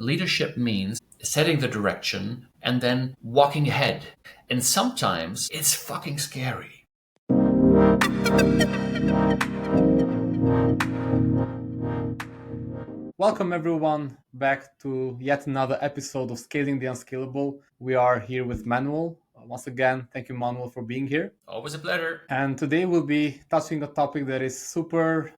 Leadership means setting the direction and then walking ahead. And sometimes it's fucking scary. Welcome everyone back to yet another episode of Scaling the Unscalable. We are here with Manuel. Once again, thank you, Manuel, for being here. Always a pleasure. And today we'll be touching a topic that is super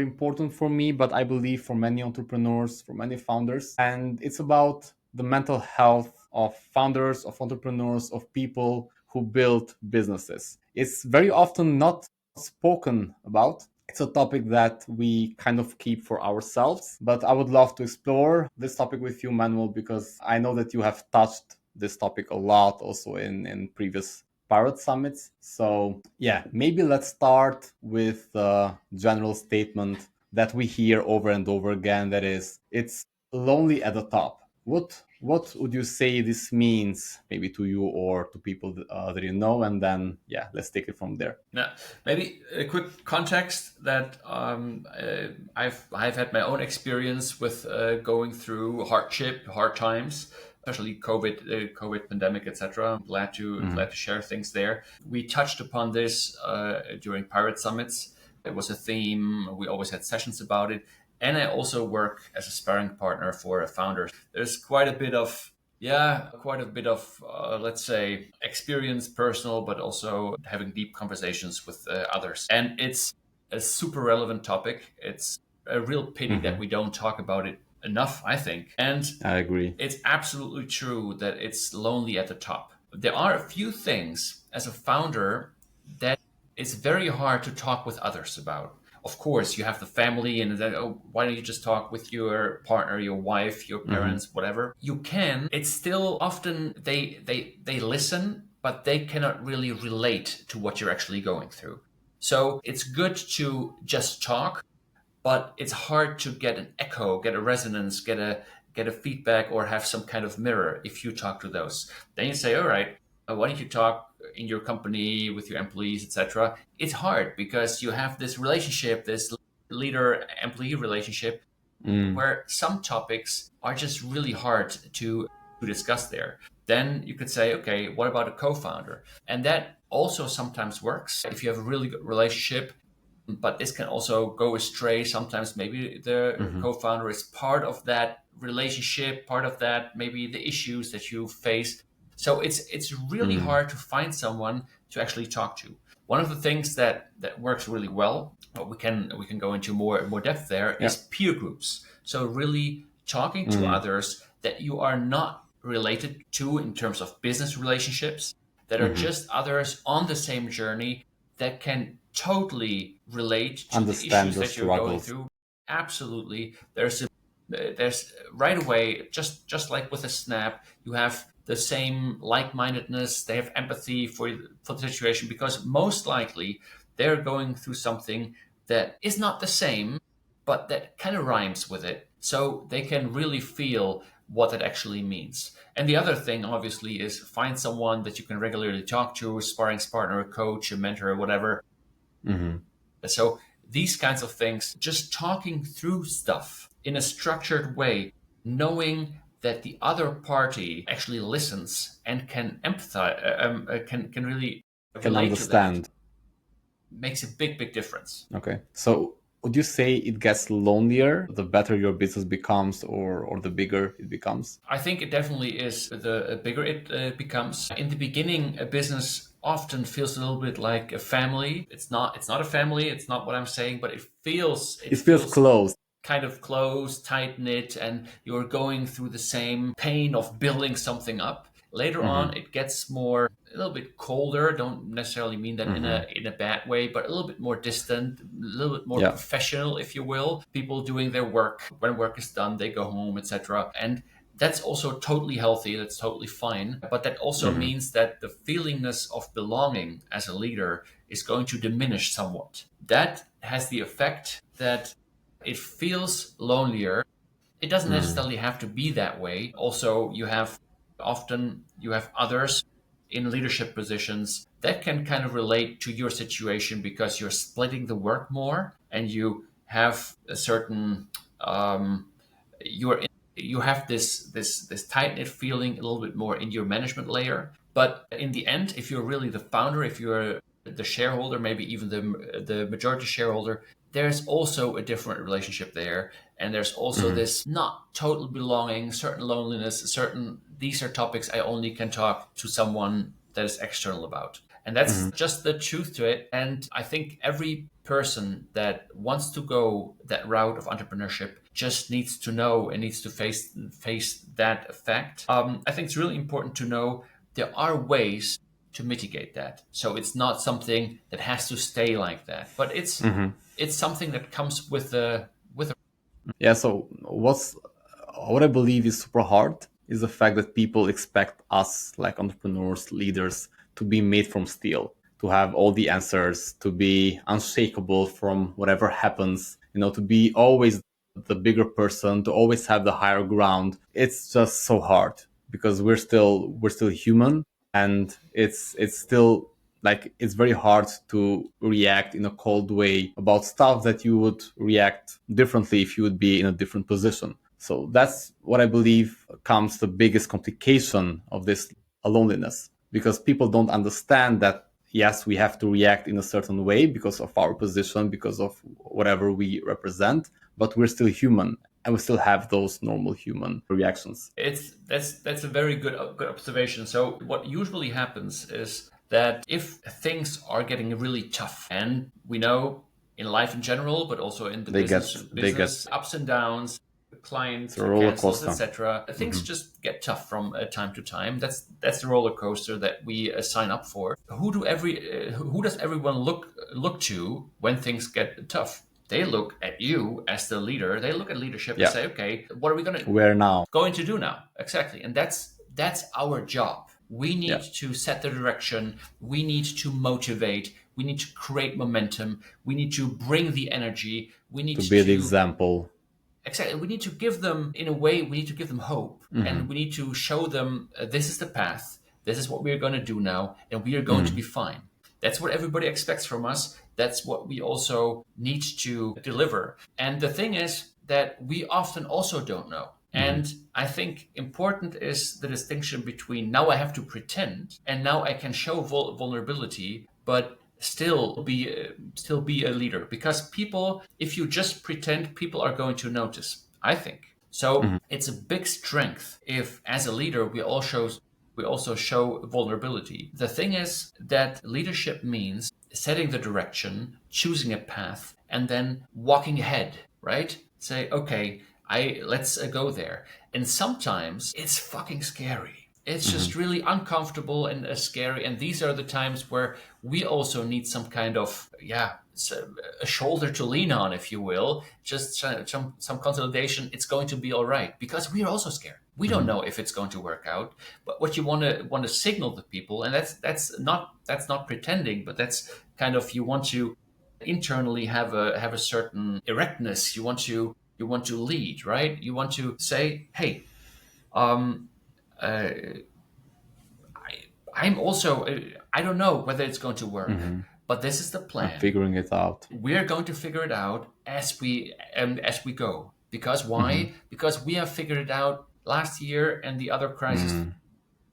important for me, but I believe for many entrepreneurs, for many founders. And it's about the mental health of founders, of entrepreneurs, of people who build businesses. It's very often not spoken about. It's a topic that we kind of keep for ourselves, but I would love to explore this topic with you, Manuel, because I know that you have touched this topic a lot also in previous Pirate Summits. So yeah, maybe let's start with the general statement that we hear over and over again, that is, it's lonely at the top. What would you say this means, maybe to you or to people that you know? And then, yeah, let's take it from there. Now, maybe a quick context that I've had my own experience with going through hardship, hard times, especially COVID pandemic, etc. Glad to share things there. We touched upon this during Pirate Summits. It was a theme. We always had sessions about it. And I also work as a sparring partner for founders. There's quite a bit of, let's say, experience, personal, but also having deep conversations with others. And it's a super relevant topic. It's a real pity that we don't talk about it enough, I think. And I agree. It's absolutely true that it's lonely at the top. There are a few things as a founder that it's very hard to talk with others about. Of course, you have the family, and then, why don't you just talk with your partner, your wife, your parents, whatever? You can. It's still often they listen, but they cannot really relate to what you're actually going through. So it's good to just talk, but it's hard to get an echo, get a resonance, get a feedback, or have some kind of mirror if you talk to those. Then you say, all right, why don't you talk in your company with your employees, etc. It's hard because you have this relationship, this leader-employee relationship, where some topics are just really hard to discuss there. Then you could say, okay, what about a co-founder? And that also sometimes works if you have a really good relationship, but this can also go astray. Sometimes maybe the co-founder is part of that relationship, part of that, maybe the issues that you face. So it's really hard to find someone to actually talk to. One of the things that works really well, we can go into more depth there, is peer groups. So really talking to others that you are not related to in terms of business relationships, that are just others on the same journey that can totally relate to Understand the issues that you're going through. Absolutely. There's right away, just like with a snap, you have the same like-mindedness. They have empathy for the situation, because most likely they're going through something that is not the same, but that kind of rhymes with it. So they can really feel what that actually means. And the other thing, obviously, is find someone that you can regularly talk to, a sparring partner, a coach, a mentor, or whatever. So these kinds of things, just talking through stuff in a structured way, knowing that the other party actually listens and can empathize, can really Can understand. to that, makes a big difference. Okay. So would you say it gets lonelier the better your business becomes, or the bigger it becomes? I think it definitely is. The bigger it becomes. In the beginning, a business often feels a little bit like a family. It's not a family. It's not what I'm saying, but it feels Close. kind of close, tight knit, and you're going through the same pain of building something up. Later on, it gets a little bit colder. Don't necessarily mean that in a bad way, but a little bit more distant, a little bit more professional, if you will. People doing their work. When work is done, they go home, etc. And that's also totally healthy. That's totally fine. But that also means that the feelingness of belonging as a leader is going to diminish somewhat. That has the effect that it feels lonelier. It doesn't necessarily have to be that way. Also, you have others in leadership positions that can kind of relate to your situation, because you're splitting the work more, and you have a certain you're you have this tight knit feeling a little bit more in your management layer. But in the end, if you're really the founder, if you're the shareholder, maybe even the majority shareholder, there's also a different relationship there, and there's also Mm-hmm. this not total belonging, certain loneliness, certain these are topics I only can talk to someone that is external about. And that's Mm-hmm. just the truth to it. And I think every person that wants to go that route of entrepreneurship just needs to know and needs to face that fact. I think it's really important to know there are ways to mitigate that. So it's not something that has to stay like that, but Mm-hmm. it's something that comes with a. Yeah. So what I believe is super hard is the fact that people expect us, like entrepreneurs, leaders, to be made from steel, to have all the answers, to be unshakable from whatever happens, to be always the bigger person, to always have the higher ground. It's just so hard because we're still human, and it's still like it's very hard to react in a cold way about stuff that you would react differently if you would be in a different position. So that's what I believe comes the biggest complication of this loneliness, because people don't understand that yes, we have to react in a certain way because of our position, because of whatever we represent, but we're still human and we still have those normal human reactions. It's that's a very good observation. So what usually happens is that if things are getting really tough, and we know in life in general, but also in the They get they get business ups and downs, it's a client roller cancels, coaster. etc. Things Hmm. just get tough from time to time. That's the roller coaster that we sign up for. Who does everyone look to when things get tough? They look at you as the leader. They look at leadership and Yeah. say, okay, what are we Where now? going to do now? Exactly. And that's our job. We need Yeah. to set the direction. We need to motivate. We need to create momentum. We need to bring the energy. We need To be the to example. exactly. We need to give them, in a way, we need to give them hope, and Hmm. we need to show them this is the path. This is what we are going to do now, and we are going to be Hmm. fine. That's what everybody expects from us. That's what we also need to deliver. And the thing is that we often also don't know. Hmm. And I think important is the distinction between now I have to pretend and now I can show vulnerability, but still be a leader, because people, if you just pretend, people are going to notice, I think. So Hmm. it's a big strength if as a leader we also show vulnerability. The thing is that leadership means setting the direction, choosing a path, and then walking ahead, right? Say, okay, I let's go there. And sometimes it's fucking scary. It's Hmm. just really uncomfortable and scary. And these are the times where we also need some kind of, yeah, a shoulder to lean on, if you will. Just some consolidation. It's going to be all right, because we are also scared. We don't Hmm. know if it's going to work out. But what you want to signal to people, and that's not pretending, but that's kind of, you want to internally have a certain erectness. You want to lead, right? You want to say, hey, um, uh, I'm also, I don't know whether it's going to work, Hmm. but this is the I'm plan. figuring it out. We're going to figure it out as we go. Because Hmm. why? Because we have figured it out last year and the other crisis Hmm.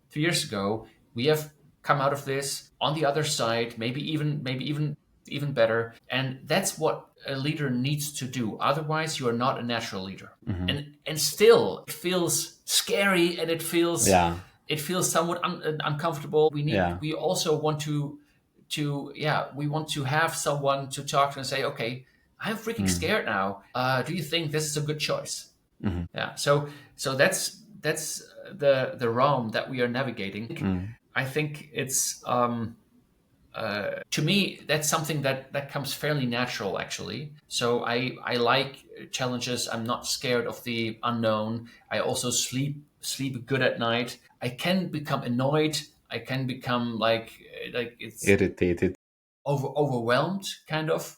3 years ago. We have come out of this on the other side, maybe even better. And that's what a leader needs to do. Otherwise, you are not a natural leader. Hmm. And still, it feels scary, and Yeah. it feels somewhat uncomfortable. Yeah. We also want to yeah, we want to have someone to talk to and say, okay, I'm freaking Hmm. scared now. Do you think this is a good choice? Hmm. Yeah. So that's the realm that we are navigating. Hmm. I think it's to me, that's something that comes fairly natural, actually. So I like challenges. I'm not scared of the unknown. I also sleep good at night. I can become annoyed. I can become like it's Irritated. overwhelmed, kind of.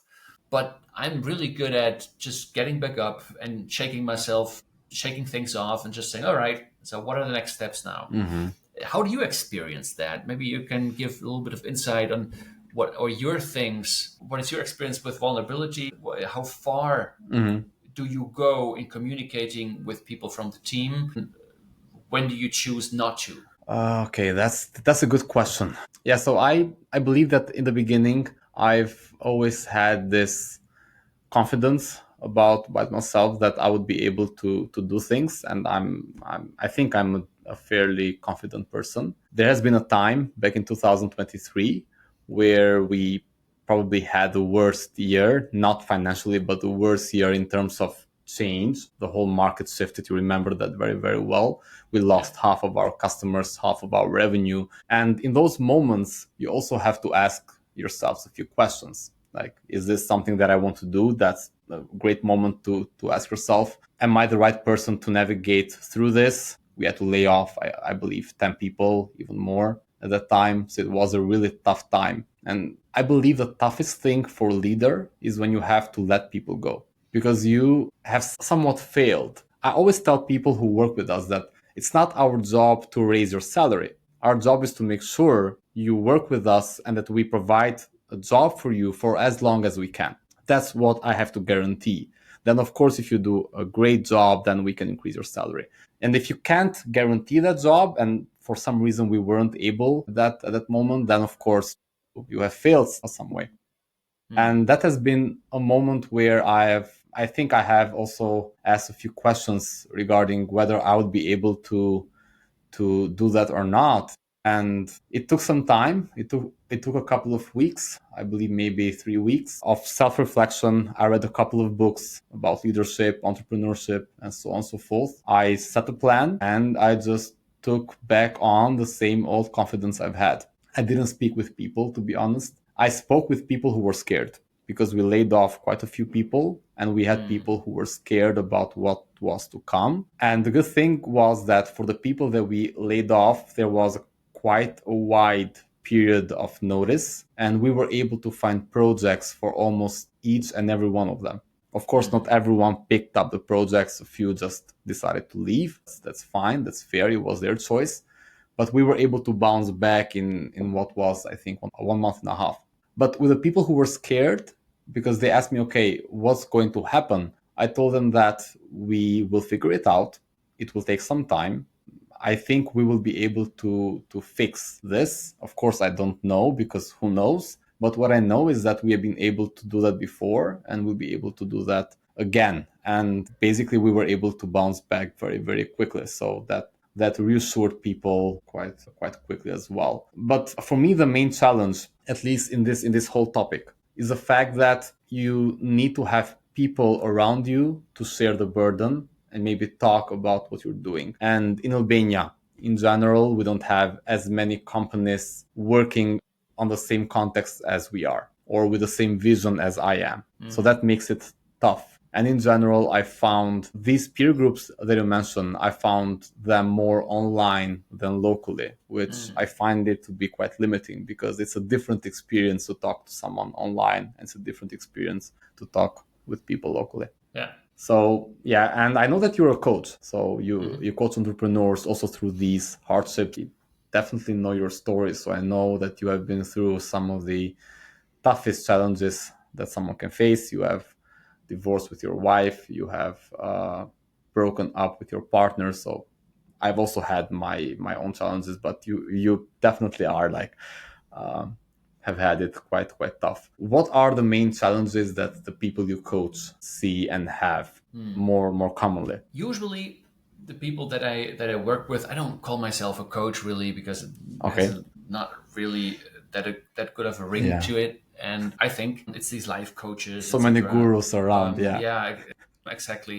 But I'm really good at just getting back up and shaking myself, shaking things off, and just saying, all right, so what are the next steps now? Hmm. How do you experience that? Maybe you can give a little bit of insight on what are your things. What is your experience with vulnerability? How far Hmm. do you go in communicating with people from the team? When do you choose not to? Okay, that's a good question. Yeah, so I believe that in the beginning I've always had this confidence about myself that I would be able to do things, and I think I'm a fairly confident person. There has been a time back in 2023 where we probably had the worst year, not financially, but the worst year in terms of change. The whole market shifted. You remember that very, very well. We Yeah. lost half of our customers, half of our revenue. And in those moments, you also have to ask yourselves a few questions. Like, is this something that I want to do? That's a great moment to ask yourself, am I the right person to navigate through this? We had to lay off, I believe, 10 people, even more at that time. So it was a really tough time. And I believe the toughest thing for a leader is when you have to let people go because you have somewhat failed. I always tell people who work with us that it's not our job to raise your salary. Our job is to make sure you work with us and that we provide a job for you for as long as we can. That's what I have to guarantee. Then, of course, if you do a great job, then we can increase your salary. And if you can't guarantee that job, and for some reason we weren't able that at that moment, then of course you have failed some way. Mm. And that has been a moment where I think I have also asked a few questions regarding whether I would be able to do that or not. And it took some time. It took a couple of weeks, I believe maybe 3 weeks of self-reflection. I read a couple of books about leadership, entrepreneurship, and so on and so forth. I set a plan and I just took back on the same old confidence I've had. I didn't speak with people, to be honest. I spoke with people who were scared because we laid off quite a few people and we had Mm. people who were scared about what was to come. And the good thing was that for the people that we laid off, there was quite a wide period of notice and we were able to find projects for almost each and every one of them. Of course, not Mm. everyone picked up the projects. A few just decided to leave. That's fine. That's fair. It was their choice. But we were able to bounce back in what was, I think, 1 month and a half. But with the people who were scared, because they asked me, okay, what's going to happen? I told them that we will figure it out. It will take some time. I think we will be able to fix this. Of course, I don't know because who knows? But what I know is that we have been able to do that before and we'll be able to do that again. And basically, we were able to bounce back very, very quickly. So that reassured people quite quickly as well. But for me, the main challenge, at least in this whole topic, is the fact that you need to have people around you to share the burden and maybe talk about what you're doing. And in Albania, in general, we don't have as many companies working on the same context as we are or with the same vision as I am. So Mm. that makes it tough. And in general, I found these peer groups that you mentioned, I found them more online than locally, which Mm. I find it to be quite limiting because it's a different experience to talk to someone online. And it's a different experience to talk with people locally. Yeah. So yeah, and I know that you're a coach. So you Mm. you coach entrepreneurs also through these hardships. You definitely know your story. So I know that you have been through some of the toughest challenges that someone can face. You have divorced with your wife. You have broken up with your partner. So I've also had my own challenges, but you definitely are like um, have had it quite tough. What are the main challenges that the people you coach see and have Mm. more commonly? Usually, the people that I work with, I don't call myself a coach really because it has Okay. not really that good of a ring Yeah. to it. And I think it's these life coaches, So many etc. gurus around. Yeah. Yeah, exactly.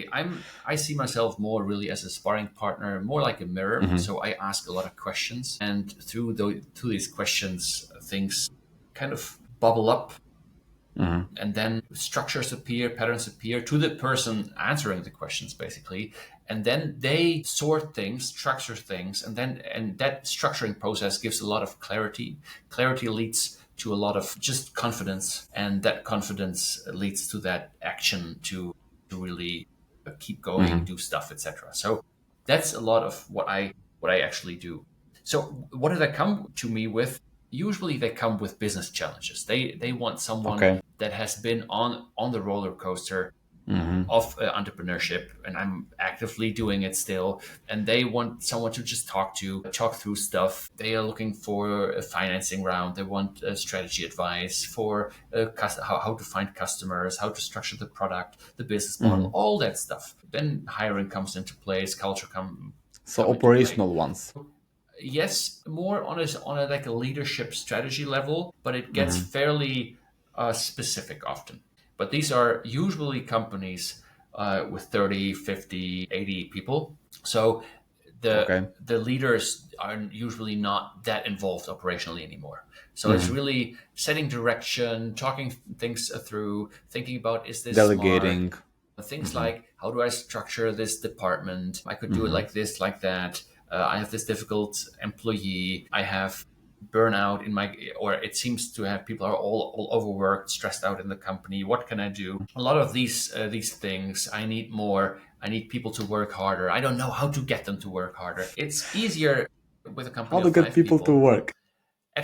I see myself more really as a sparring partner, more like a mirror. Hmm. So I ask a lot of questions, and through these questions, things kind of bubble up, Hmm. and then structures appear, patterns appear to the person answering the questions, basically, and then they sort things, structure things, and that structuring process gives a lot of clarity. Clarity leads to a lot of just confidence, and that confidence leads to that action to really keep going, Hmm. do stuff, etc. So that's a lot of what I actually do. So what did I come to me with? Usually they come with business challenges. They want someone Okay. that has been on the roller coaster, Hmm. of entrepreneurship, and I'm actively doing it still. And they want someone to just talk through stuff. They are looking for a financing round. They want strategy advice for how to find customers, how to structure the product, the business model, Hmm. all that stuff. Then hiring comes into place, So come into play. operational ones. Yes, more on a like a leadership strategy level, but it gets Hmm. fairly specific often. But these are usually companies with 30, 50, 80 people. So Okay. the leaders are usually not that involved operationally anymore. So it's Hmm. really setting direction, talking things through, thinking about, is this smart? Delegating. Things Hmm. like, how do I structure this department? I could do it Hmm. like this, like that. I have this difficult employee. I have burnout in my, or it seems to have, people are all overworked, stressed out in the company. What can I do? A lot of these things. I need more. I need people to work harder. I don't know how to get them to work harder. It's easier with a How company to of get five people to people. work?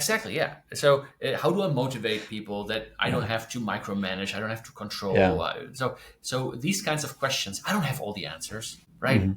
Exactly, yeah. So, how do I motivate people that I don't Yeah. have to micromanage? I don't have to control. Yeah. So these kinds of questions, I don't have all the answers, right? Hmm.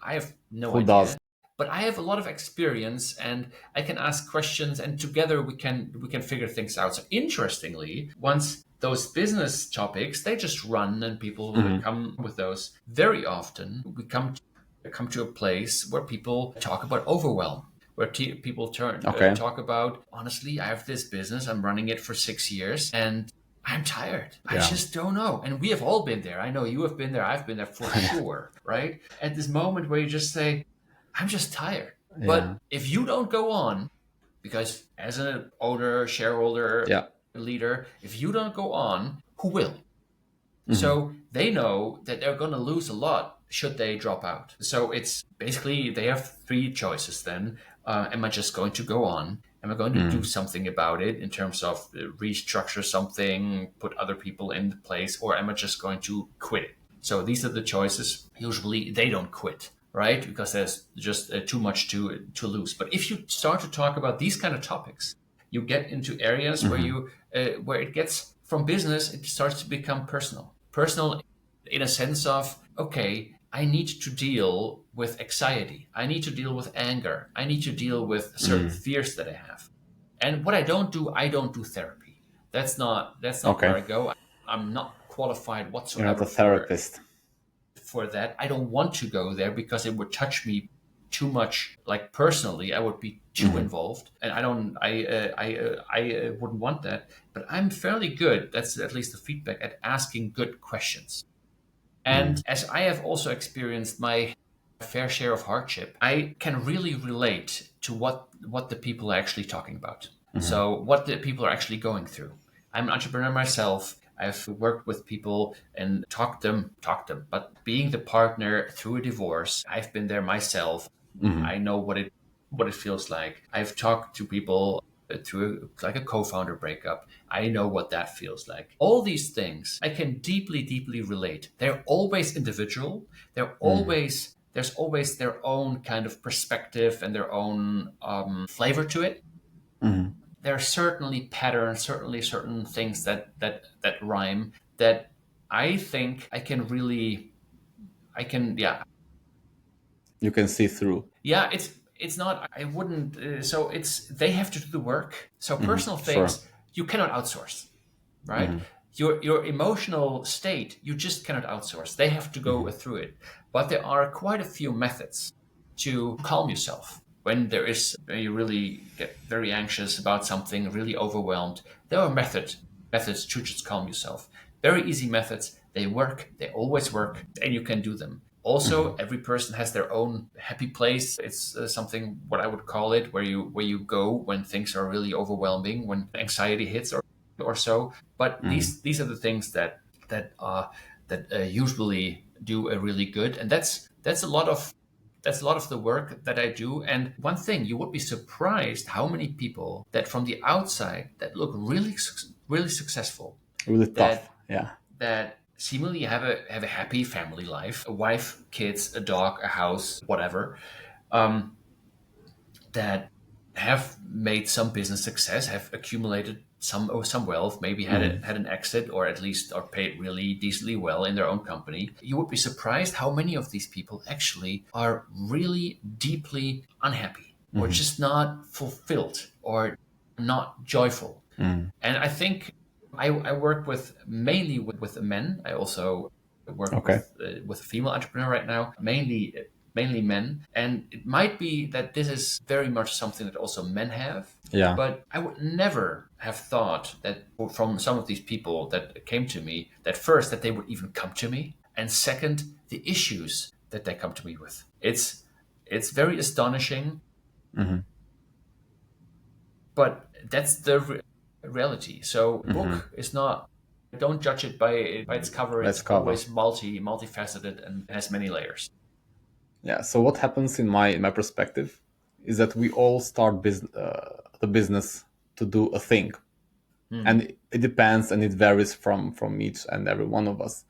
I have no Who does? idea, but I have a lot of experience, and I can ask questions, and together we can figure things out. So, interestingly, once those business topics, they just run, and people Hmm. come with those. Very often, we come to a place where people talk about overwhelm, where people Okay. talk about, honestly, I have this business, I'm running it for 6 years, and I'm tired. I Yeah. just don't know. And we have all been there. I know you have been there. I've been there for Yeah. sure, right? At this moment where you just say, I'm just tired. But Yeah. if you don't go on, because as an owner, shareholder, Yeah. leader, if you don't go on, who will? Hmm. So they know that they're going to lose a lot should they drop out. So it's basically they have three choices then. Am I just going to go on? Am I going to do Hmm. something about it in terms of restructure something, put other people in place, or am I just going to quit it? So these are the choices. Usually they don't quit, right? Because there's just too much to lose. But if you start to talk about these kind of topics, you get into areas where Hmm. you where it gets from business, it starts to become personal in a sense of, okay, I need to deal with anxiety, I need to deal with anger, I need to deal with certain Hmm. fears that I have. And what I don't do therapy. That's not where Okay. I go. I'm not qualified You're not whatsoever a for therapist. that. I don't want to go there because it would touch me too much. Like personally, I would be too Hmm. involved, and I don't. I wouldn't want that. But I'm fairly good. That's at least the feedback at asking good questions. Hmm. And as I have also experienced my fair share of hardship, I can really relate to what the people are actually talking about. Hmm. So what the people are actually going through. I'm an entrepreneur myself. I've worked with people and talked them. But being the partner through a divorce, I've been there myself. Hmm. I know what it feels like. I've talked to people through like a co-founder breakup. I know what that feels like. All these things I can deeply, deeply relate. They're always individual. Hmm. There's always their own kind of perspective and their own flavor to it. Hmm. There are certainly patterns, certainly certain things that rhyme that I think I can, yeah. You can see through. Yeah, it's not. I wouldn't. So it's they have to do the work. So Hmm. personal Sure. things you cannot outsource, right? Hmm. Your emotional state you just cannot outsource. They have to go Hmm. through it. But there are quite a few methods to calm yourself when when you really get very anxious about something, really overwhelmed. There are methods to just calm yourself. Very easy methods. They work. They always work, and you can do them. Also, Hmm. every person has their own happy place. It's something what I would call it, where you go when things are really overwhelming, when anxiety hits or so. But Hmm. these are the things that usually do a really good, and that's a lot of the work that I do. And one thing, you would be surprised how many people that from the outside that look really successful, Really tough. that Yeah. that seemingly have a happy family life, a wife, kids, a dog, a house, whatever, um, that have made some business success, have accumulated some wealth, maybe had an exit, or at least are paid really decently well in their own company. You would be surprised how many of these people actually are really deeply unhappy, or Mm-hmm. just not fulfilled, or not joyful. Mm. And I think I work with mainly with the men. I also work Okay. with a female entrepreneur right now, mainly men. And it might be that this is very much something that also men have. Yeah. But I would never have thought that from some of these people that came to me, that first that they would even come to me, and second the issues that they come to me with. It's very astonishing, Mm-hmm. but that's the reality. So Mm-hmm. book is not. Don't judge it by its cover. Let's It's cover. always multifaceted and has many layers. Yeah. So what happens in my perspective is that we all start the business to do a thing, Hmm. and it depends and it varies from each and every one of us,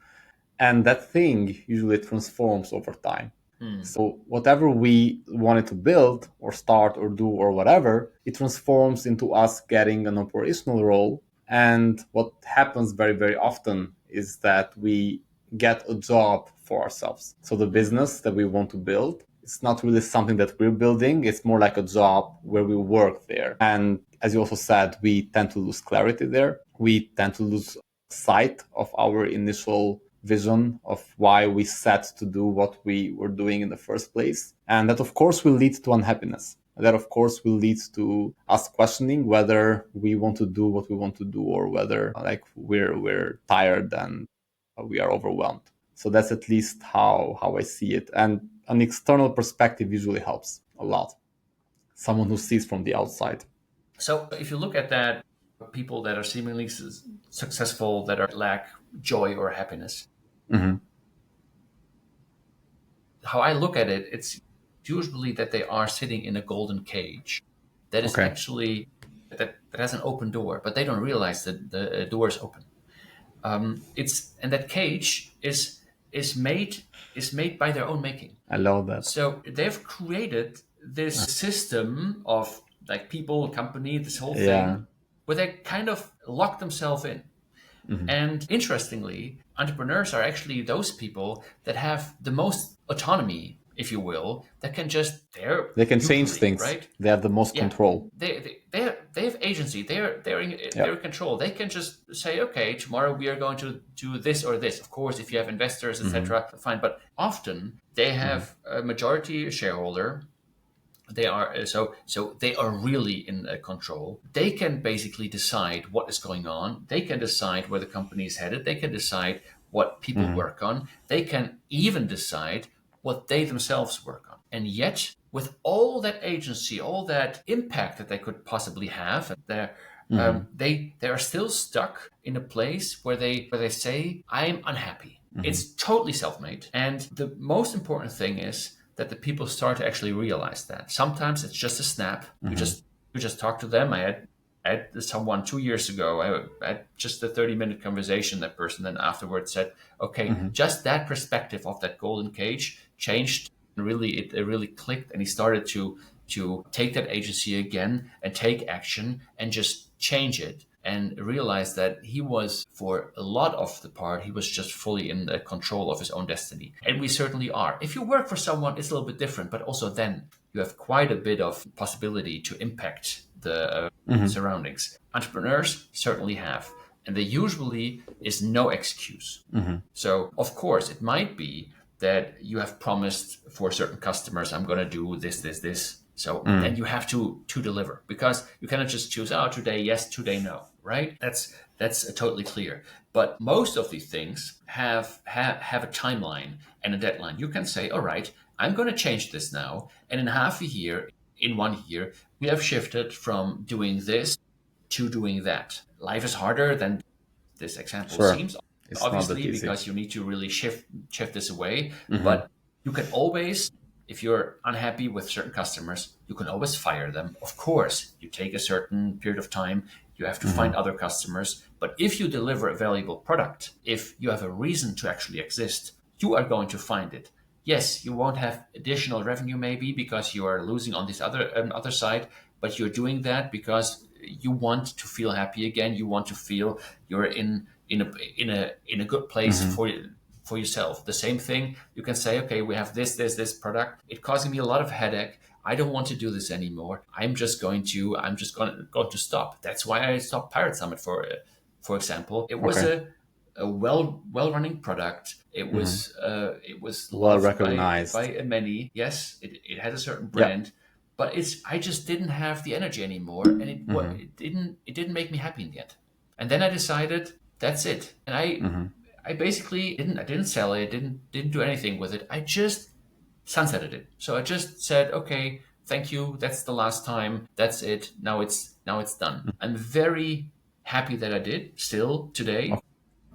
and that thing usually transforms over time. Hmm. So whatever we wanted to build or start or do or whatever, it transforms into us getting an operational role. And what happens very, very often is that we get a job for ourselves. So the Hmm. business that we want to build, it's not really something that we're building. It's more like a job where we work there. And as you also said, we tend to lose clarity there. We tend to lose sight of our initial vision of why we set to do what we were doing in the first place. And that, of course, will lead to unhappiness. That, of course, will lead to us questioning whether we want to do what we want to do, or whether like we're tired and we are overwhelmed. So that's at least how I see it. And an external perspective usually helps a lot. Someone who sees from the outside. So if you look at that, people that are seemingly successful that are lack joy or happiness, Mm-hmm. how I look at it, it's usually that they are sitting in a golden cage that is Okay. actually that has an open door, but they don't realize that the door is open. It's and that cage is made is made by their own making. I love that. So they've created this system of like people, company, this whole Yeah. thing, where they kind of lock themselves in. Mm-hmm. And interestingly, entrepreneurs are actually those people that have the most autonomy, if you will, that can just they're They can change usually things. right. They have the most Yeah, control. they have agency. They're Yeah. in control. They can just say, okay, tomorrow we are going to do this or this. Of course, if you have investors, Mm-hmm. etc., fine. But often they Mm-hmm. have a majority shareholder. They are so they are really in control. They can basically decide what is going on. They can decide where the company is headed. They can decide what people Mm-hmm. work on. They can even decide what they themselves work on. And yet, with all that agency, all that impact that they could possibly have, Mm-hmm. they are still stuck in a place where they say, "I'm unhappy." Mm-hmm. It's totally self-made. And the most important thing is that the people start to actually realize that. Sometimes it's just a snap. Mm-hmm. You just talk to them. I had someone 2 years ago. I had just a 30-minute conversation. That person then afterwards said, "Okay, Mm-hmm. just that perspective of that golden cage changed. And really, it really clicked, and he started to take that agency again and take action and just change it." And realized that he was, for a lot of the part, he was just fully in the control of his own destiny. And we certainly are. If you work for someone, it's a little bit different, but also then you have quite a bit of possibility to impact the Mm-hmm. surroundings. Entrepreneurs certainly have. And there usually is no excuse. Mm-hmm. So, of course, it might be that you have promised for certain customers, I'm going to do this, this, this. So then you have to deliver, because you cannot just choose, oh, today yes, today no, right? That's totally clear. But most of these things have a timeline and a deadline. You can say, all right, I'm going to change this now, and in half a year, in 1 year, we have shifted from doing this to doing that. Life is harder than this example Sure. seems, It's not that obviously, easy. because you need to really shift this away. Mm-hmm. But you can always, if you're unhappy with certain customers, you can always fire them. Of course, you take a certain period of time. You have to Mm-hmm. find other customers. But if you deliver a valuable product, if you have a reason to actually exist, you are going to find it. Yes, you won't have additional revenue maybe because you are losing on this other side, but you're doing that because you want to feel happy again. You want to feel you're in a good place Hmm. for yourself. The same thing you can say, okay, we have this product. It's causing me a lot of headache. I don't want to do this anymore. I'm just going to stop. That's why I stopped Pirate Summit for example. It was Okay. a well running product. Hmm. It was Well loved recognized. by many. Yes, it had a certain Yeah. brand, but I just didn't have the energy anymore, and Hmm. it didn't make me happy in the end. And then I decided that's it, and Hmm. I basically didn't sell it, didn't do anything with it. I just sunsetted it. So I just said, okay, thank you. That's the last time. That's it. Now it's done. I'm very happy that I did still today,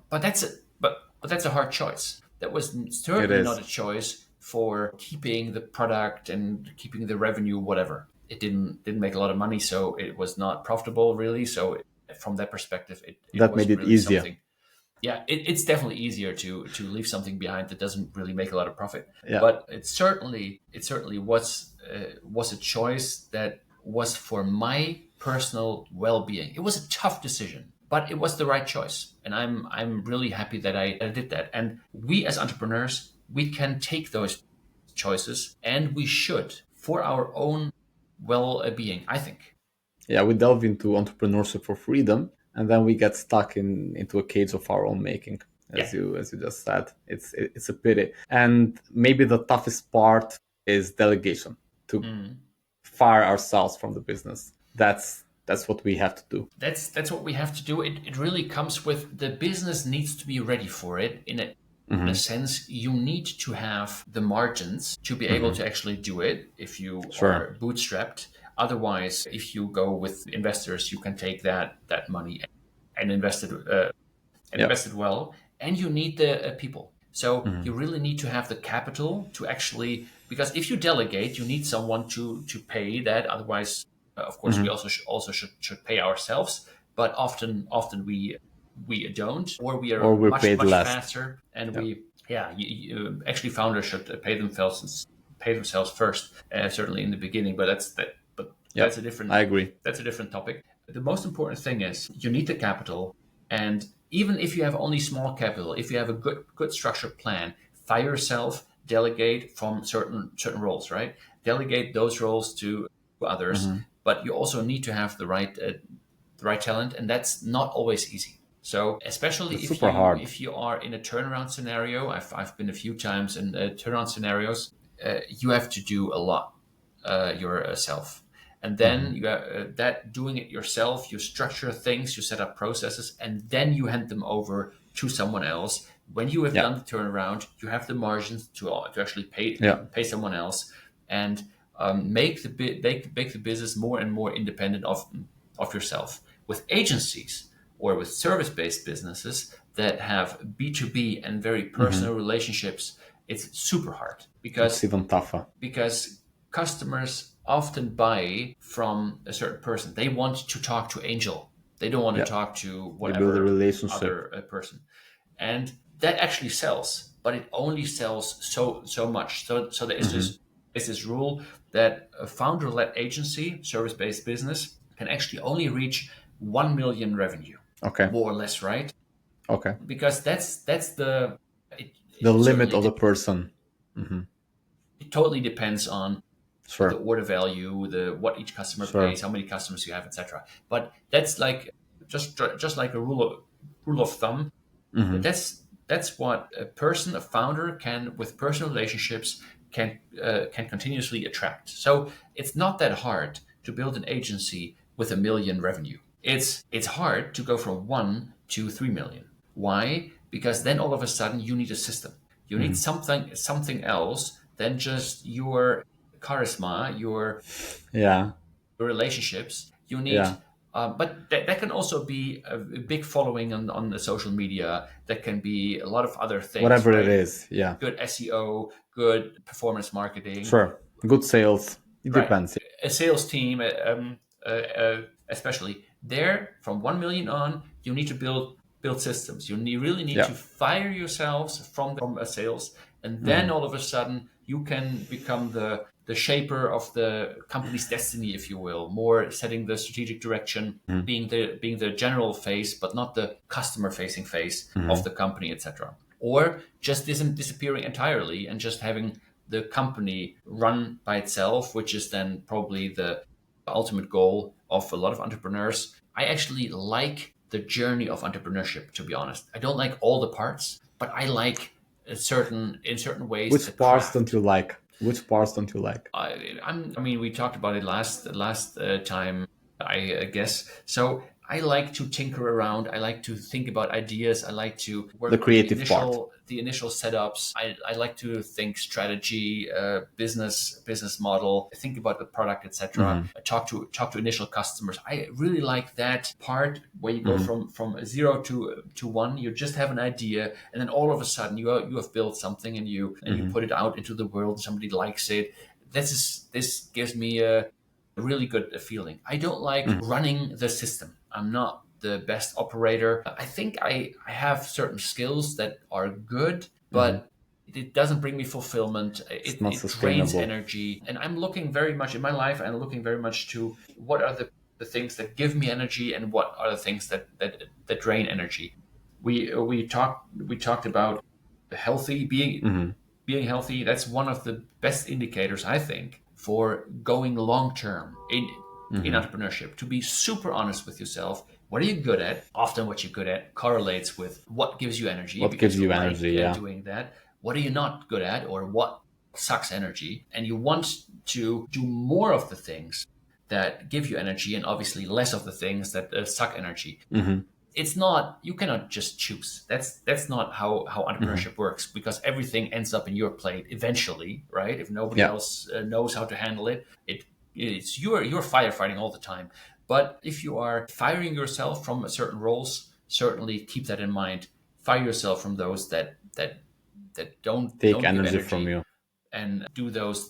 but that's a hard choice. That was It certainly not is. a choice for keeping the product and keeping the revenue, whatever. It didn't make a lot of money, so it was not profitable really. So from that perspective, it That made wasn't it really easier. something. Yeah, it's definitely easier to leave something behind that doesn't really make a lot of profit. Yeah. But it certainly was a choice that was for my personal well-being. It was a tough decision, but it was the right choice, and I'm really happy that I did that. And we as entrepreneurs, we can take those choices, and we should for our own well-being, I think. Yeah, we delve into entrepreneurship for freedom, and then we get stuck into a cage of our own making, Yeah. as you just said. It's a pity, and maybe the toughest part is delegation, to Mm. fire ourselves from the business. That's what we have to do. That's what we have to do. It really comes with the business needs to be ready for it. In a Hmm. sense, you need to have the margins to be able Hmm. to actually do it if you Sure. are bootstrapped. Otherwise, if you go with investors, you can take that money and Yeah. invest it well, and you need the people. So you Hmm. really need to have the capital to actually, because if you delegate, you need someone to pay that. Otherwise, of course, we Hmm. also should pay ourselves. But often we don't, or we are Or we're much paid much less. faster, and Yeah. actually founders should pay themselves first, certainly in the beginning. But Yeah. that's a different I agree. topic. The most important thing is you need the capital, and even if you have only small capital, if you have a good structured plan, fire yourself, delegate from certain roles, right? Delegate those roles to others, Hmm. but you also need to have the right talent, and that's not always easy. So especially It's if super you hard. if you are in a turnaround scenario, I've been a few times in turnaround scenarios. You have to do a lot yourself, and then Hmm. you that doing it yourself, you structure things, you set up processes, and then you hand them over to someone else. When you have Yeah. done the turnaround, you have the margins to actually pay Yeah. pay someone else, and make the business more and more independent of yourself. With agencies or with service-based businesses that have B2B and very Hmm. personal relationships, it's super hard It's because even tougher. because customers often buy from a certain person. They want to talk to Engjell. They don't want to Yeah. talk to They build a whatever relationship. other person. And that actually sells, but it only sells so much. So there is Hmm. this rule that a founder-led agency, service-based business, can actually only reach 1 million revenue, Okay. more or less, right? Okay. Because that's the it, The it limit certainly of the depends. person. Hmm. It totally depends on the Sure. order value, the what each customer pays, Sure. how many customers you have, etc. But that's like just like a rule of thumb. Hmm. That's what a founder can, with personal relationships, can continuously attract. So it's not that hard to build an agency with 1 million revenue. It's hard to go from 1 to 3 million. Why? Because then all of a sudden you need a system. You need Hmm. something else than just your charisma, Yeah. your relationships. You Yeah. need, but that can also be a big following on the social media. That can be a lot of other things, Whatever it right? is. Yeah. Good SEO, good performance marketing, Sure. Good sales. It right? depends. A sales team, especially there, from 1 million on, you need to build systems. Really need Yeah. to fire yourselves from a sales, and then Hmm. all of a sudden you can become the the shaper of the company's destiny, if you will, more setting the strategic direction, Mhm. being the general face, but not the customer facing face of Mhm. the company, etc. Or just isn't disappearing entirely and just having the company run by itself, which is then probably the ultimate goal of a lot of entrepreneurs. I actually like the journey of entrepreneurship, to be honest. I don't like all the parts, but I like in certain ways the Which parts don't craft. you like? Which parts don't you like? I mean, we talked about it last time, I guess. So I like to tinker around. I like to think about ideas. I like to The work on creative part. the initial setups. I like to think strategy, business model. Think about the product, etc. Mhm. Talk to initial customers. I really like that part where you go Mhm. from zero to one. You just have an idea, and then all of a sudden you have built something, and you Mhm. put it out into the world. Somebody likes it. This gives me a really good feeling. I don't like Mhm. running the system. I'm not the best operator. I think I have certain skills that are good, Mhm. but it doesn't bring me fulfillment. It's not It drains sustainable. energy. And I'm looking very much in my life, I'm looking very much to what are the things that give me energy and what are the things that drain energy. We talked about healthy Mhm. being healthy. That's one of the best indicators, I think, for going long term in Mhm. entrepreneurship. To be super honest with yourself, what are you good at? Often, what you're good at correlates with what gives you energy What because gives you you like energy? Yeah. doing that. What are you not good at, or what sucks energy? And you want to do more of the things that give you energy, and obviously less of the things that suck energy. Mhm. It's not, you cannot just choose. That's not how Mhm. entrepreneurship works, because everything ends up in your plate eventually, right? If nobody Yeah. else knows how to handle it, it's you're firefighting all the time. But if you are firing yourself from certain roles, certainly keep that in mind. Fire yourself from those that Take don't give energy from energy, you. and do those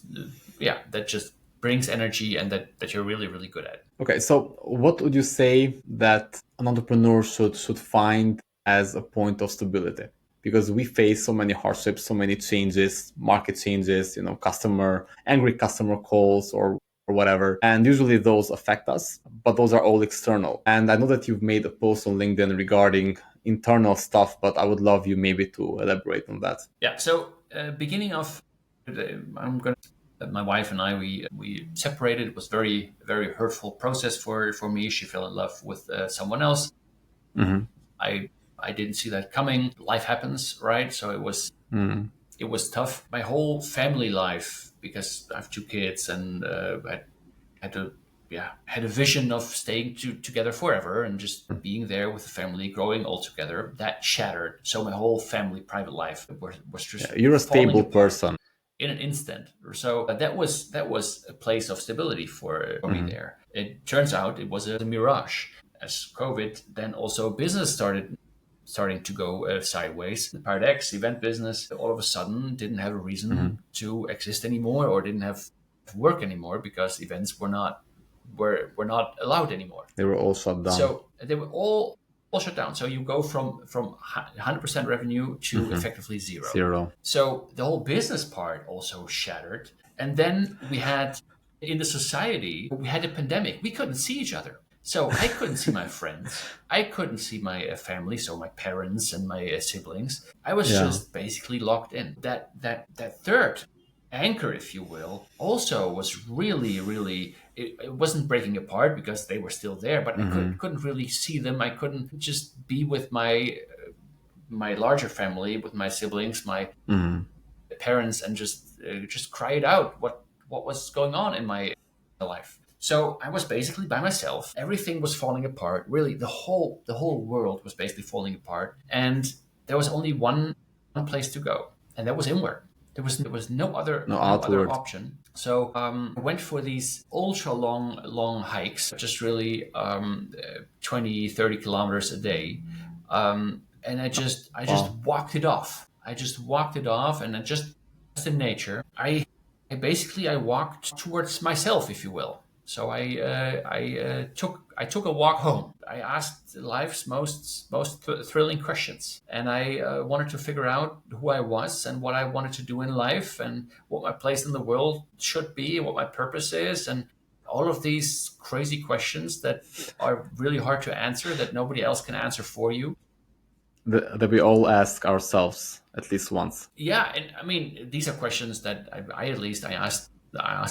yeah, that just brings energy and that you're really good at. Okay, so what would you say that an entrepreneur should find as a point of stability? Because we face so many hardships, so many changes, market changes, customer angry customer calls or whatever, and usually those affect us, but those are all external. And I know that you've made a post on LinkedIn regarding internal stuff, but I would love you maybe to elaborate on that. Yeah. So beginning of, I'm gonna. My wife and I, we separated. It was very hurtful process for me. She fell in love with someone else. Mm-hmm. I I didn't see that coming. Life happens, right? So Mm-hmm. it was tough. My whole family life, because I have two kids and had to had a vision of staying together forever and just being there with the family, growing all together. That shattered. So my whole family private life was Yeah, just you're a falling stable apart person. in an instant. So that was a place of stability for me Mm-hmm. there. It turns out it was a mirage. As COVID, then also business starting to go sideways. The Pirate X event business all of a sudden didn't have a Mm-hmm. reason to exist anymore, or didn't have work anymore, because events were not allowed anymore. They were all shut down. So they were all shut down. So you go from 100% revenue to Mm-hmm. effectively zero. Zero. So the whole business part also shattered. And then we had, in the society, we had a pandemic. We couldn't see each other. So I couldn't see my friends. I couldn't see my family, so my parents and my siblings. I was Yeah. just basically locked in. That third anchor, if you will, also was really. It wasn't breaking apart because they were still there, but I Mm-hmm. couldn't really see them. I couldn't just be with my larger family, with my siblings, my Mm-hmm. parents, and just cry it out what was going on in my life. So I was basically by myself. Everything was falling apart. Really, the whole world was basically falling apart, and there was only one place to go, and that was inward. There was No no other outward. option. So I went for these ultra long hikes, just really 20, 30 kilometers a day, and I just Wow. walked it off. I just walked it off, and I just in nature. I walked towards myself, if you will. So I took a walk home. I asked life's most thrilling questions, and I wanted to figure out who I was and what I wanted to do in life, and what my place in the world should be, what my purpose is, and all of these crazy questions that are really hard to answer, that nobody else can answer for you. That we all ask ourselves at least once. Yeah, and I mean, these are questions that I at least I ask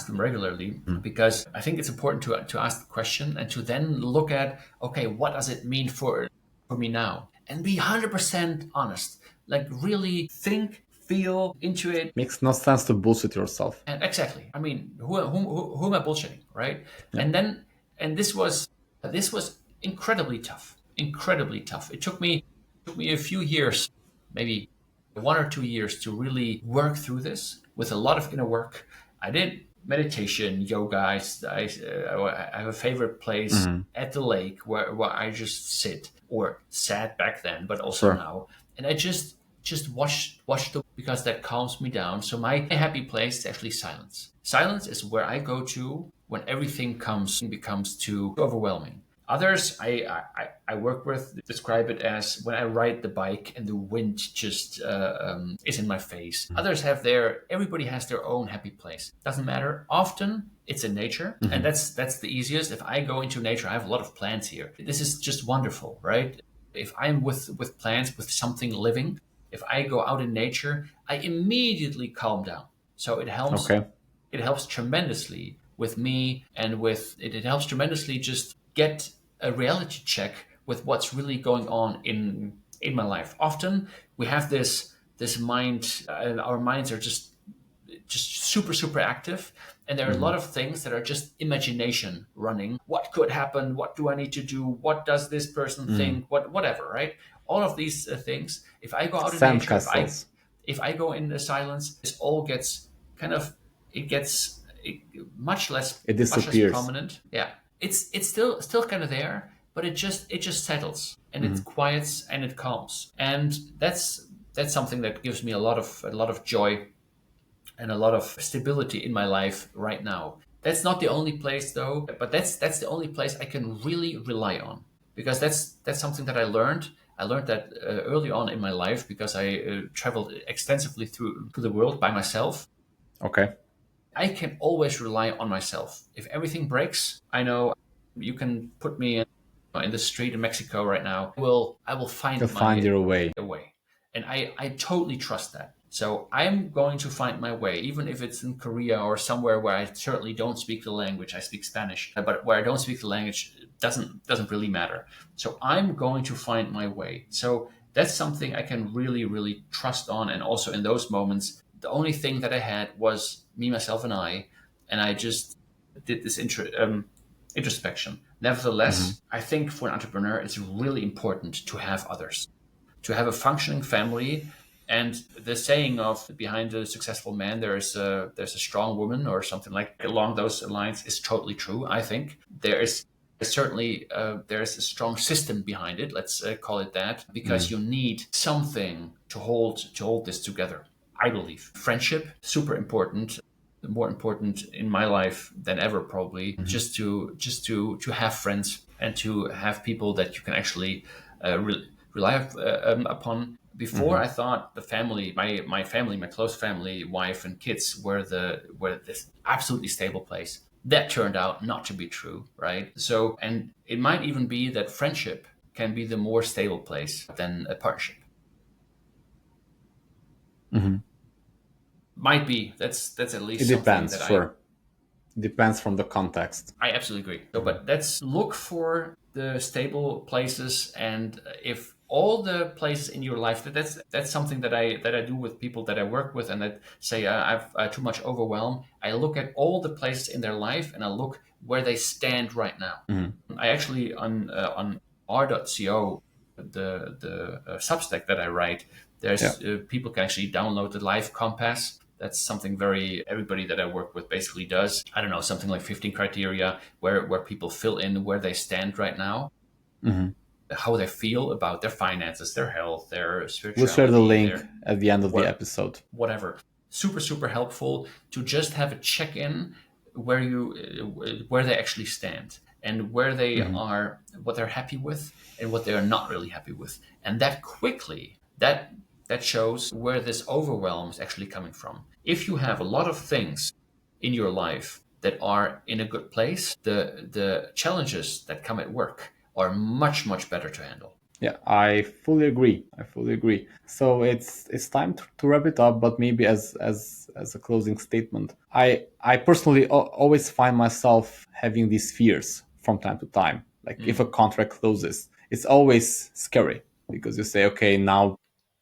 them regularly, because I think it's important to ask the question and to then look at, okay, what does it mean for me now, and be 100% honest, like really think, feel into it. Makes no sense to bullshit yourself. And exactly, I mean, who am I bullshitting, right? Yeah. And then, and this was incredibly tough, incredibly tough. It took me a few years, maybe 1 or 2 years, to really work through this with a lot of inner work. I did meditation, yoga. I have a favorite place Mhm. at the lake where I just sit, or sat back then, but also Sure. now. And I just watch the, because that calms me down. So my happy place is actually silence. Silence is where I go to when everything becomes too overwhelming. Others I work with describe it as when I ride the bike and the wind just is in my face. Others have everybody has their own happy place. Doesn't matter. Often it's in nature, and Mhm. that's the easiest. If I go into nature, I have a lot of plants here. This is just wonderful, right? If I'm with plants, with something living, if I go out in nature, I immediately calm down. So Okay. it helps tremendously with me, and with it, it helps tremendously just get a reality check with what's really going on in my life. Often we have this mind, and our minds are just super active, and there are a Mhm. lot of things that are just imagination running. What could happen? What do I need to do? What does this person Mm. think? Whatever, right? All of these things, if I go out in nature, Sandcastles. if I go in the silence, this all gets kind of, it gets much less It much less disappears. prominent. Yeah, it's still kind of there, but it just settles, and it Mhm. quiets, and it calms, and that's something that gives me a lot of joy and a lot of stability in my life right now. That's not the only place though, but that's the only place I can really rely on, because that's something that I learned. I learned that early on in my life, because I traveled extensively through the world by myself. Okay. I can always rely on myself. If everything breaks, I know you can put me in the street in Mexico right now. I will You'll find find my your way. way, and I totally trust that. So I'm going to find my way, even if it's in Korea or somewhere where I certainly don't speak the language. I speak Spanish, but where I don't speak the language doesn't really matter. So I'm going to find my way. So that's something I can really trust on. And also in those moments, the only thing that I had was me, myself, and I just did this introspection. Mhm. Nevertheless, I think for an entrepreneur, it's really important to have others, to have a functioning family. And the saying of behind a successful man, there's a strong woman, or something like along those lines, is totally true. I think certainly there's a strong system behind it. Let's call it that, because Mm. you need something to hold this together. I believe friendship super important, more important in my life than ever, probably. Mhm. To have friends, and to have people that you can actually rely upon. Before, Mhm. I thought the family, my family, my close family, wife and kids, were this absolutely stable place. That turned out not to be true, right? So, and it might even be that friendship can be the more stable place than a partnership. Mhm. Might be. That's at It least something depends, that sure. Depends from the context. I absolutely agree. So, Mhm. but let's look for the stable places, and if all the places in your life, that's something that I do with people that I work with, and that say I've too much overwhelm. I look at all the places in their life, and I look where they stand right now. Mhm. I actually on r.co, the Substack that I write, Yeah. there's people can actually download the Life Compass. That's something very everybody that I work with basically does. I don't know, something like 15 criteria where people fill in where they stand right now, Mhm. how they feel about their finances, their health, their We'll share the spirituality, link their at the end of the what episode. whatever. Super helpful to just have a check in where they actually stand and where they Hmm. are, what they're happy with and what they are not really happy with. And that quickly, that shows where this overwhelm is actually coming from. If you have a lot of things in your life that are in a good place, the challenges that come at work are much better to handle. Yeah, I fully agree. I fully agree. So it's time to wrap it up, but maybe as a closing statement, I personally always find myself having these fears from time to time. Like if a Mm. contract closes, it's always scary because you say, okay, now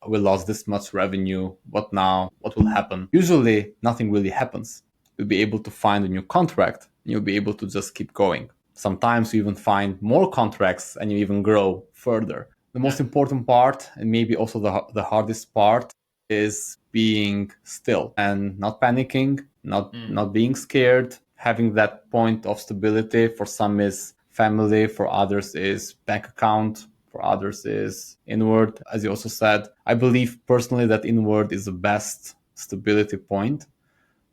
we lost this much revenue. What now? What will happen? Usually, nothing really happens. You'll be able to find a new contract and you'll be able to just keep going. Sometimes you even find more contracts and you even grow further. The Yeah. most important part, and maybe also the hardest part, is being still and not panicking, Mm. not being scared, having that point of stability. For some is family, for others is bank account, for others is inward. As you also said, I believe personally that inward is the best stability point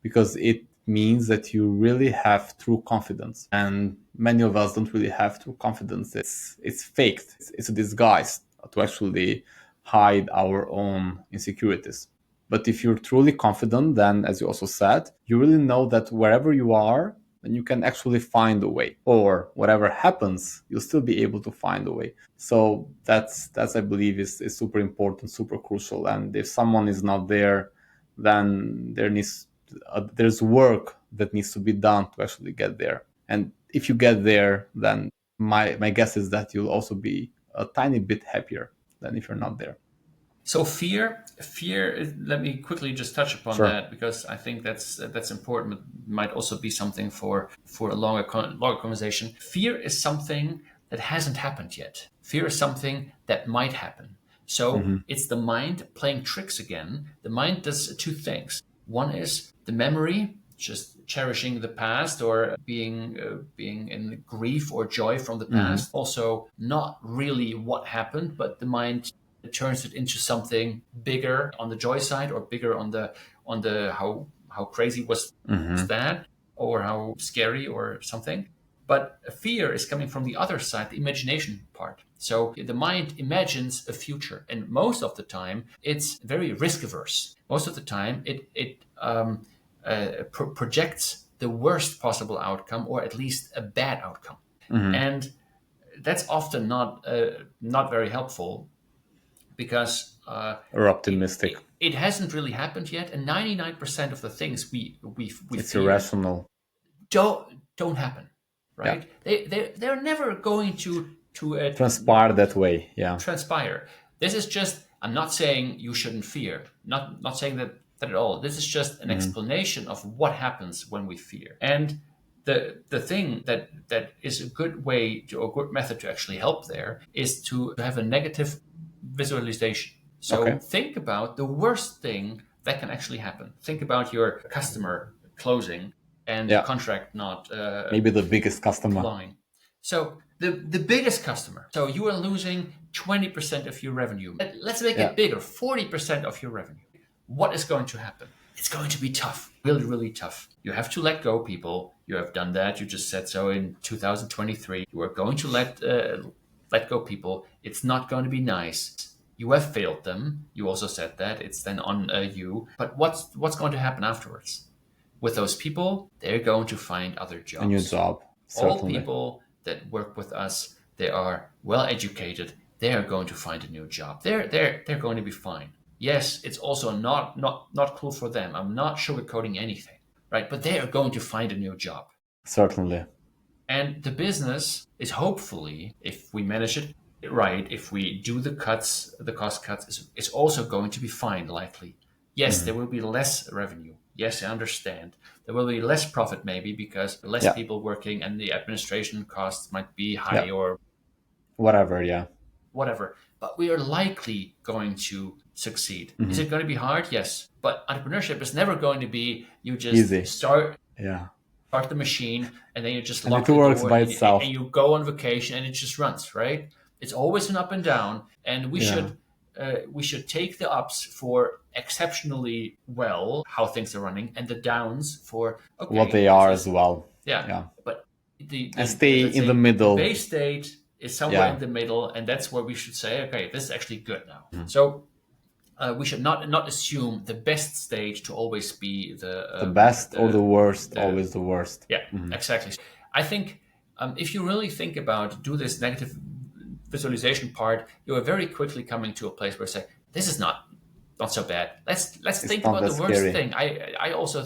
because it means that you really have true confidence, and many of us don't really have true confidence. It's faked. It's a disguise to actually hide our own insecurities. But if you're truly confident, then as you also said, you really know that wherever you are, then you can actually find a way, or whatever happens, you'll still be able to find a way. So that's I believe is super important, super crucial. And if someone is not there, then there's work that needs to be done to actually get there. And if you get there, then my guess is that you'll also be a tiny bit happier than if you're not there. So fear. Let me quickly just touch upon Sure. that because I think that's important. It might also be something for a longer conversation. Fear is something that hasn't happened yet. Fear is something that might happen. So Hmm. it's the mind playing tricks again. The mind does two things. One is the memory, just cherishing the past or being in grief or joy from the Hmm. past. Also, not really what happened, but the mind turns it into something bigger on the joy side or bigger on the how crazy was Hmm. that or how scary or something. But fear is coming from the other side, the imagination part. So the mind imagines a future, and most of the time it's very risk averse. Most of the time it projects the worst possible outcome, or at least a bad outcome, Hmm. and that's often not very helpful because Or it, optimistic. it hasn't really happened yet, and 99% of the things we It's fear irrational. don't happen, Yeah. right? They're never going to Transpire that way. Yeah. transpire. This is just, I'm not saying you shouldn't fear, not saying that at all. This is just an Hmm. explanation of what happens when we fear. And the thing that is a good way to, or good method to actually help there is to have a negative visualization. So Okay. think about the worst thing that can actually happen. Think about your customer closing and the Yeah. contract not Maybe the biggest customer. applying. So the biggest customer. So you are losing 20% of your revenue. Let's make Yeah. it bigger, 40% of your revenue. What is going to happen? It's going to be tough, really, really tough. You have to let go people. You have done that. You just said so in 2023. You are going to let go people. It's not going to be nice. You have failed them. You also said that. It's then on you. But what's going to happen afterwards? With those people, they're going to find other A new jobs. job. All Certainly. people that work with us, they are well educated. They are going to find a new job. They're going to be fine. Yes, it's also not cool for them. I'm not sugarcoating anything, right? But they are going to find a new job. Certainly. And the business is hopefully, if we manage it right, if we do the cuts, the cost cuts, is also going to be fine, likely. Yes, there Hmm. will be less revenue. Yes, I understand. There will be less profit, maybe, because less Yeah. people working and the administration costs might be Yeah. high or Whatever. Yeah. whatever. But we are likely going to succeed. Is Hmm. it going to be hard? Yes. But entrepreneurship is never going to be you just Easy. start Yeah. the machine and then you just And it lock the works door by and itself. you go on vacation and it just runs, right? It's always an up and down, and Yeah. we should take the ups for exceptionally well how things are running, and the downs for what okay, they this are as is well. yeah, Yeah. but And the stay let's in the say the middle. base state is somewhere Yeah. in the middle, and that's where we should say, okay, this is actually good now. Mhm. So we should not assume the best state to always be The best or the worst, the always the worst. yeah, Mhm. exactly. I think if you really think about do this negative visualization part, you are very quickly coming to a place where you say, this is not so bad. Let's It's think not about that the worst scary. thing. I also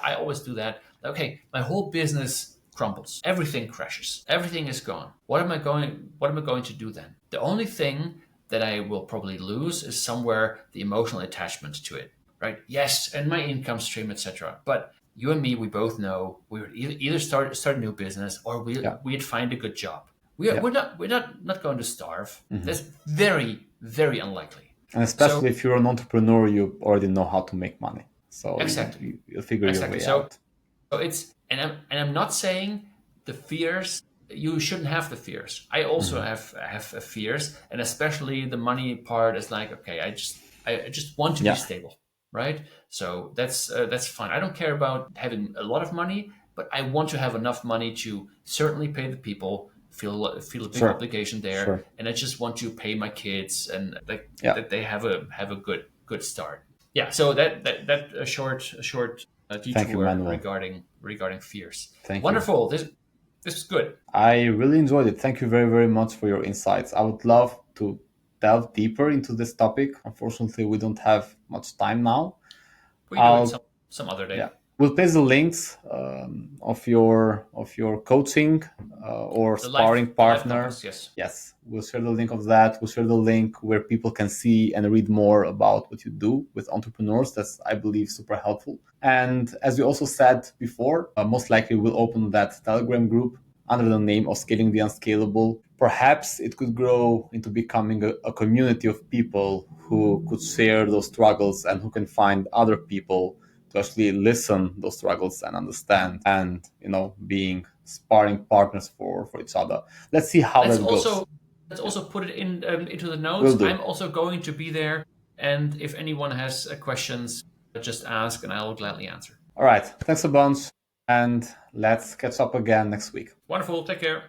I always do that. Okay, my whole business crumbles. Everything crashes. Everything is gone. What am I going to do then? The only thing that I will probably lose is somewhere the emotional attachment to it. Right? Yes, and my income stream, etc. But you and me, we both know we would either start a new business or Yeah. we'd find a good job. Yeah. We're not going to starve. Mhm. That's very very unlikely. And So especially if you're an entrepreneur, you already know how to make money. So exactly, you'll figure your exactly. way So out. it's and I'm not saying the fears you shouldn't have the fears. I also Mhm. have fears, and especially the money part is like okay, I just want to be Yeah. stable, right? So that's fine. I don't care about having a lot of money, but I want to have enough money to certainly pay the people, feel a big Sure. obligation there, Sure. and I just want to pay my kids and like Yeah. that they have a good start. Yeah. So that a short Thank you, detour Manuel. regarding fears. Thank you. Wonderful. This is good. I really enjoyed it. Thank you very, very much for your insights. I would love to delve deeper into this topic. Unfortunately, we don't have much time now. We do it I'll some other day. Yeah, we'll paste the links of your coaching or sparring The life partner. compass. Yes. Yes, we'll share the link of that. We'll share the link where people can see and read more about what you do with entrepreneurs. That's, I believe, super helpful. And as we also said before, most likely we'll open that Telegram group under the name of Scaling the Unscalable. Perhaps it could grow into becoming a community of people who could share those struggles and who can find other people to actually listen those struggles and understand, and being sparring partners for each other. Let's see how Let's that goes. also let's also put it into the Will notes. I'm do. also going to be there, and if anyone has questions, just ask, and I will gladly answer. All right, thanks a bunch, and let's catch up again next week. Wonderful. Take care.